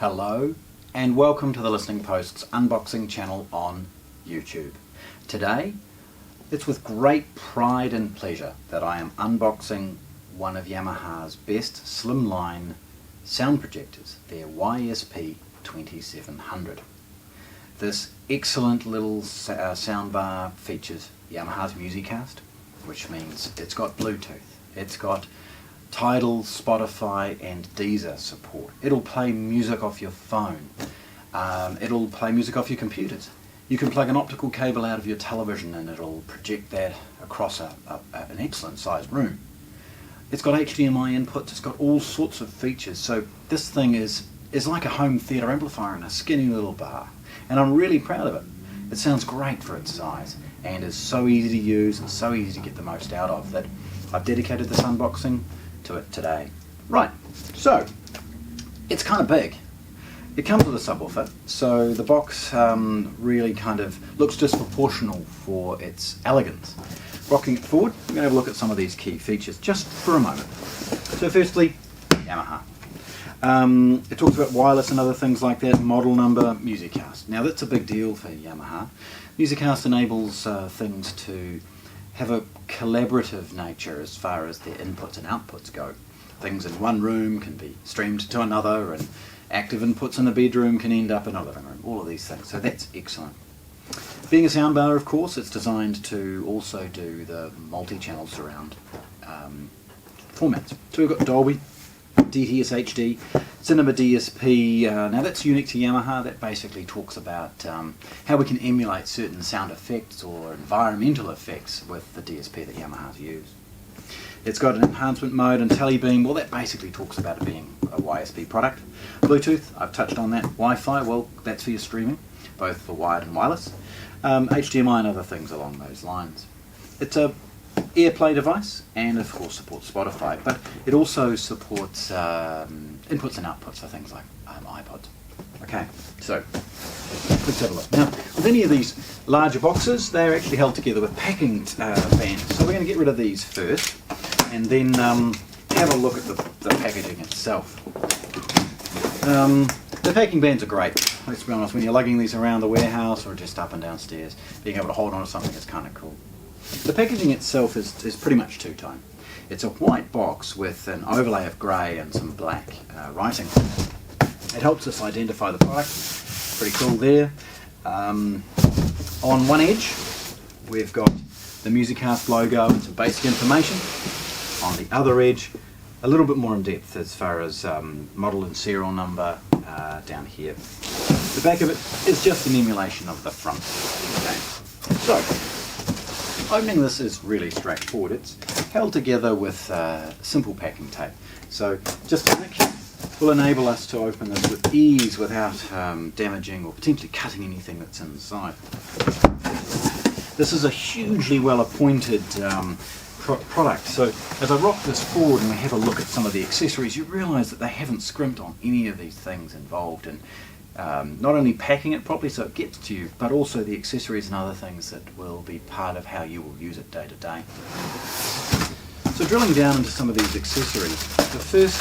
Hello and welcome to the Listening Post's unboxing channel on YouTube. Today it's with great pride and pleasure that I am unboxing one of Yamaha's best slimline sound projectors, their YSP2700. This excellent little soundbar features Yamaha's MusicCast, which means it's got Bluetooth, it's got Tidal, Spotify and Deezer support. It'll play music off your phone. It'll play music off your computers. You can plug an optical cable out of your television and it'll project that across an excellent sized room. It's got HDMI inputs, it's got all sorts of features, so this thing is like a home theatre amplifier in a skinny little bar. And I'm really proud of it. It sounds great for its size and is so easy to use and so easy to get the most out of that I've dedicated this unboxing to it today. Right, so it's kind of big. It comes with a subwoofer, so the box really kind of looks disproportional for its elegance. Rocking it forward, we're going to have a look at some of these key features just for a moment. So firstly, Yamaha. It talks about wireless and other things like that, model number, MusicCast. Now that's a big deal for Yamaha. MusicCast enables things to have a collaborative nature as far as their inputs and outputs go. Things in one room can be streamed to another, and active inputs in a bedroom can end up in a living room, all of these things, so that's excellent. Being a soundbar, of course, it's designed to also do the multi-channel surround formats. So we've got Dolby, DTS-HD, Cinema DSP. Now that's unique to Yamaha. That basically talks about how we can emulate certain sound effects or environmental effects with the DSP that Yamaha's used. It's got an enhancement mode and telebeam. Well, that basically talks about it being a YSP product. Bluetooth, I've touched on that. Wi-Fi, well, that's for your streaming, both for wired and wireless. HDMI and other things along those lines. It's a AirPlay device and of course supports Spotify, but it also supports inputs and outputs for things like iPods. Okay, so let's have a look. Now, with any of these larger boxes, they're actually held together with packing bands. So we're going to get rid of these first and then have a look at the packaging itself. The packing bands are great. Let's be honest, when you're lugging these around the warehouse or just up and downstairs, being able to hold on to something is kind of cool. The packaging itself is pretty much two-tone. It's a white box with an overlay of grey and some black writing. It helps us identify the product. Pretty cool there. On one edge we've got the MusicCast logo and some basic information. On the other edge, a little bit more in depth as far as model and serial number down here. The back of it is just an emulation of the front. Okay. So, opening this is really straightforward. It's held together with simple packing tape. So just a nick will enable us to open this with ease without damaging or potentially cutting anything that's inside. This is a hugely well appointed product. So as I rock this forward and we have a look at some of the accessories, you realise that they haven't scrimped on any of these things involved in not only packing it properly so it gets to you, but also the accessories and other things that will be part of how you will use it day to day. So drilling down into some of these accessories, the first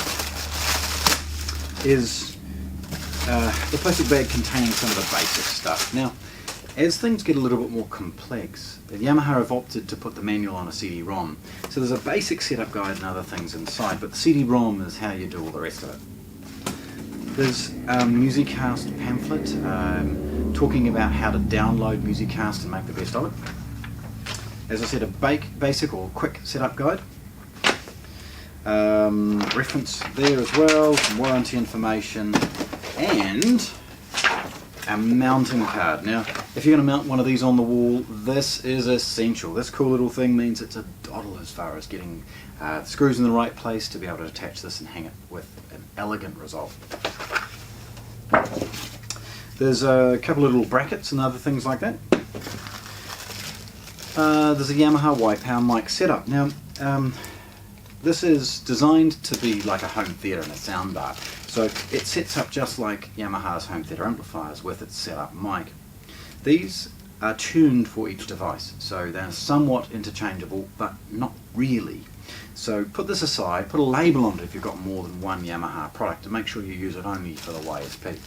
is the plastic bag containing some of the basic stuff. Now, as things get a little bit more complex, Yamaha have opted to put the manual on a CD-ROM. So there's a basic setup guide and other things inside, but the CD-ROM is how you do all the rest of it. There's a MusicCast pamphlet talking about how to download MusicCast and make the best of it. As I said, a basic or quick setup guide. Reference there as well, some warranty information, and a mounting card. Now, if you're going to mount one of these on the wall, this is essential. This cool little thing means it's a doddle as far as getting the screws in the right place to be able to attach this and hang it with an elegant result. There's a couple of little brackets and other things like that. There's a Yamaha Y-Power mic setup. Now, this is designed to be like a home theatre and a soundbar. So it sets up just like Yamaha's home theatre amplifiers with its setup mic. These are tuned for each device, so they're somewhat interchangeable, but not really. So put this aside, put a label on it if you've got more than one Yamaha product, and make sure you use it only for the YSP.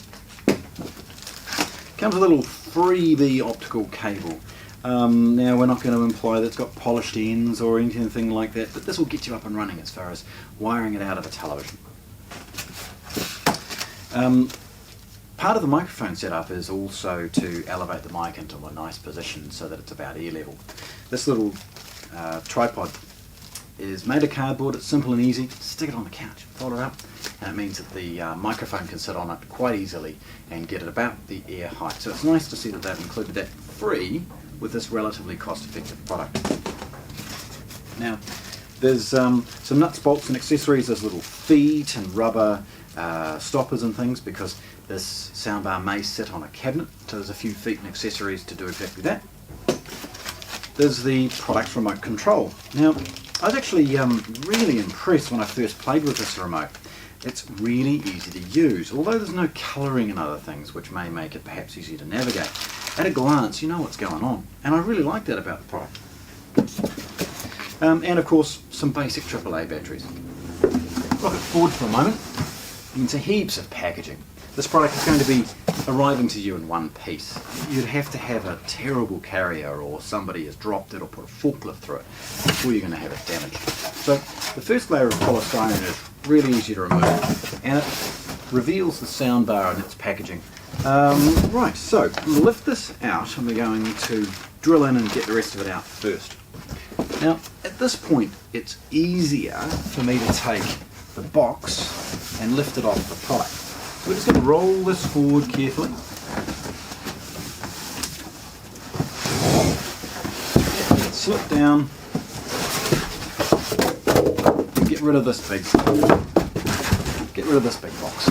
Comes with a little freebie optical cable. Now we're not going to imply that it's got polished ends or anything like that, but this will get you up and running as far as wiring it out of a television. Part of the microphone setup is also to elevate the mic into a nice position so that it's about ear level. This little tripod is made of cardboard. It's simple and easy. Stick it on the couch, fold it up, and it means that the microphone can sit on it quite easily and get it about the ear height. So it's nice to see that they've included that free with this relatively cost-effective product. Now, there's some nuts, bolts and accessories. There's little feet and rubber stoppers and things, because this soundbar may sit on a cabinet, so there's a few feet and accessories to do exactly that. There's the product remote control. Now, I was actually really impressed when I first played with this remote. It's really easy to use, although there's no colouring and other things which may make it perhaps easier to navigate. At a glance, you know what's going on, and I really like that about the product. And of course, some basic AAA batteries. Look forward for a moment. You can see heaps of packaging. This product is going to be arriving to you in one piece. You'd have to have a terrible carrier, or somebody has dropped it or put a forklift through it before you're going to have it damaged. So the first layer of polystyrene is really easy to remove, and it reveals the soundbar and its packaging. Right, so lift this out, and we're going to drill in and get the rest of it out first. Now, at this point, it's easier for me to take the box and lift it off the product. So we're just going to roll this forward carefully. Slip down and get rid of this big box.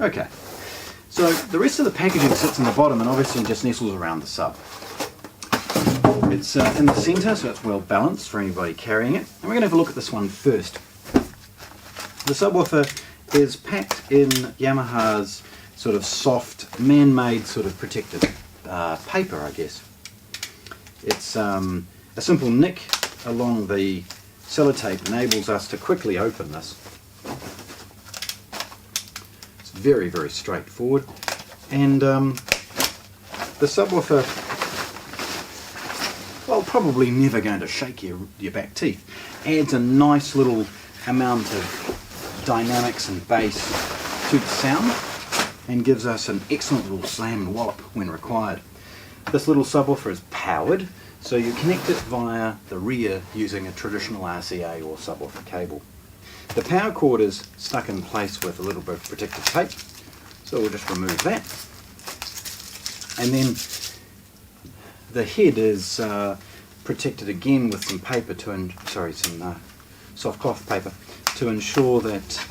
Okay, so the rest of the packaging sits in the bottom and obviously just nestles around the sub. It's in the centre, so it's well balanced for anybody carrying it. And we're going to have a look at this one first. The subwoofer is packed in Yamaha's sort of soft, man-made sort of protective paper, I guess. It's a simple nick along the sellotape enables us to quickly open this. It's very, very straightforward. And the subwoofer, well, probably never going to shake your back teeth, adds a nice little amount of dynamics and bass to the sound and gives us an excellent little slam and wallop when required. This little subwoofer is powered, so you connect it via the rear using a traditional RCA or subwoofer cable. The power cord is stuck in place with a little bit of protective tape, so we'll just remove that. And then the head is protected again with some paper some soft cloth paper to ensure that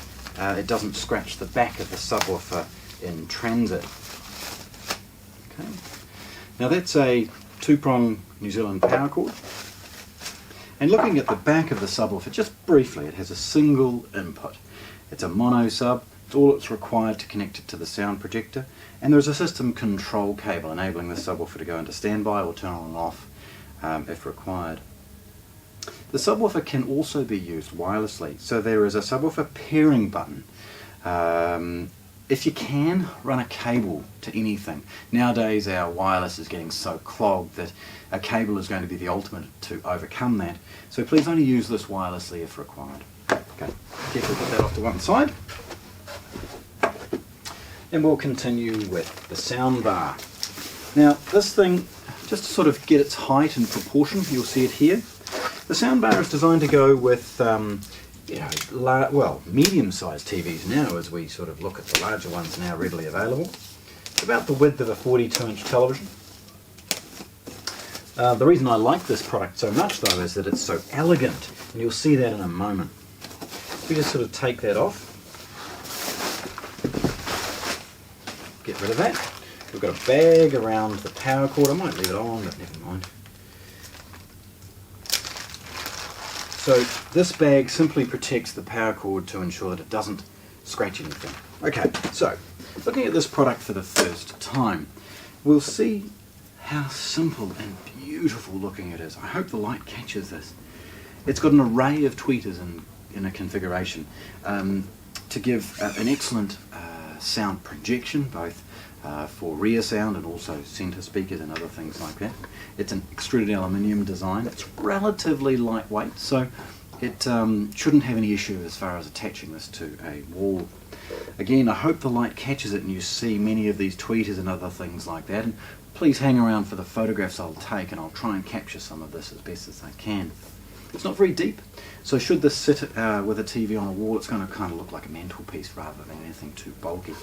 it doesn't scratch the back of the subwoofer in transit. Okay. Now that's a two-prong New Zealand power cord. And looking at the back of the subwoofer, just briefly, it has a single input. It's a mono sub. It's all that's required to connect it to the sound projector. And there's a system control cable enabling the subwoofer to go into standby or turn on and off if required. The subwoofer can also be used wirelessly, so there is a subwoofer pairing button. If you can, run a cable to anything. Nowadays our wireless is getting so clogged that a cable is going to be the ultimate to overcome that. So please only use this wirelessly if required. Okay, carefully put that off to one side. And we'll continue with the soundbar. Now this thing, just to sort of get its height and proportion, you'll see it here. The soundbar is designed to go with medium-sized TVs now, as we sort of look at the larger ones now readily available. It's about the width of a 42-inch television. The reason I like this product so much, though, is that it's so elegant, and you'll see that in a moment. We just sort of take that off, get rid of that. We've got a bag around the power cord. I might leave it on, but never mind. So this bag simply protects the power cord to ensure that it doesn't scratch anything. Okay, so looking at this product for the first time, we'll see how simple and beautiful looking it is. I hope the light catches this. It's got an array of tweeters in a configuration to give an excellent sound projection, both for rear sound and also centre speakers and other things like that. It's an extruded aluminium design. It's relatively lightweight, so it shouldn't have any issue as far as attaching this to a wall. Again, I hope the light catches it and you see many of these tweeters and other things like that. And please hang around for the photographs I'll take, and I'll try and capture some of this as best as I can. It's not very deep, so should this sit with a TV on a wall, it's going to kind of look like a mantelpiece rather than anything too bulky.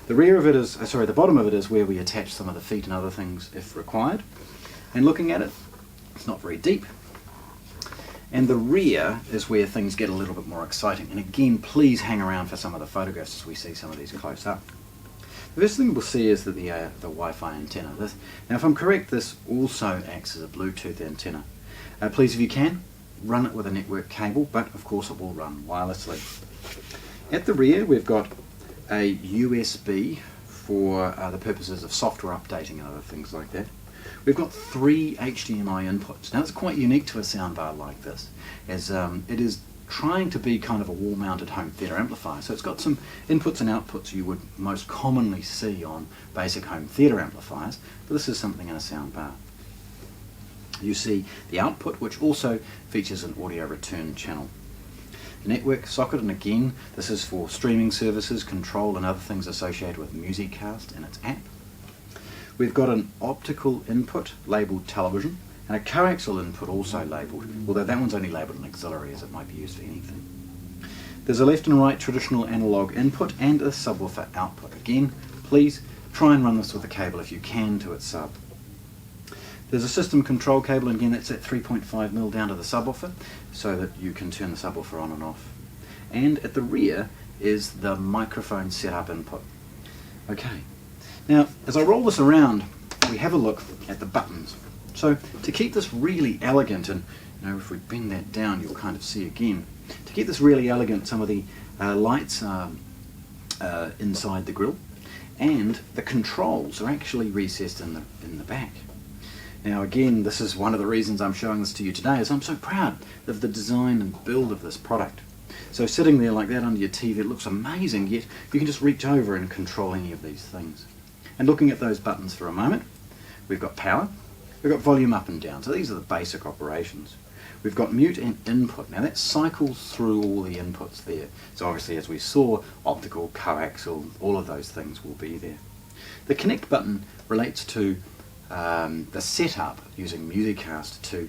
The rear of it is, the bottom of it is where we attach some of the feet and other things if required. And looking at it, it's not very deep. And the rear is where things get a little bit more exciting. And again, please hang around for some of the photographs as we see some of these close up. The first thing we'll see is that the Wi-Fi antenna. Now, if I'm correct, this also acts as a Bluetooth antenna. Please, if you can, run it with a network cable, but of course it will run wirelessly. At the rear, we've got a USB for the purposes of software updating and other things like that. We've got 3 HDMI inputs. Now, it's quite unique to a soundbar like this, as it is trying to be kind of a wall-mounted home theatre amplifier. So it's got some inputs and outputs you would most commonly see on basic home theatre amplifiers, but this is something in a soundbar. You see the output, which also features an audio return channel. The network socket, and again, this is for streaming services, control and other things associated with MusicCast and its app. We've got an optical input labelled television, and a coaxial input also labelled, although that one's only labelled an auxiliary as it might be used for anything. There's a left and right traditional analog input and a subwoofer output. Again, please try and run this with a cable if you can to its sub. There's a system control cable, and again that's at 3.5mm down to the subwoofer, so that you can turn the subwoofer on and off. And at the rear is the microphone setup input. Okay, now as I roll this around, we have a look at the buttons. So to keep this really elegant, and if we bend that down you'll kind of see again, to keep this really elegant, some of the lights are inside the grille, and the controls are actually recessed in the back. Now again, this is one of the reasons I'm showing this to you today, is I'm so proud of the design and build of this product. So sitting there like that under your TV, it looks amazing, yet you can just reach over and control any of these things. And looking at those buttons for a moment, we've got power, we've got volume up and down, so these are the basic operations. We've got mute and input. Now that cycles through all the inputs there. So obviously, as we saw, optical, coaxial, all of those things will be there. The connect button relates to the setup using MusicCast to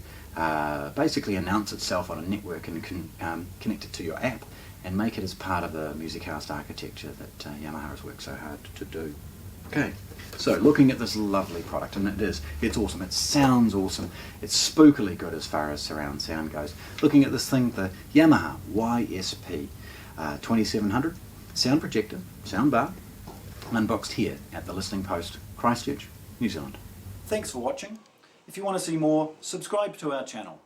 basically announce itself on a network and connect it to your app and make it as part of the MusicCast architecture that Yamaha has worked so hard to do. Okay, so looking at this lovely product, and it's awesome, it sounds awesome, it's spookily good as far as surround sound goes. Looking at this thing, the Yamaha YSP2700 sound projector, sound bar, unboxed here at the Listening Post, Christchurch, New Zealand. Thanks for watching. If you want to see more, subscribe to our channel.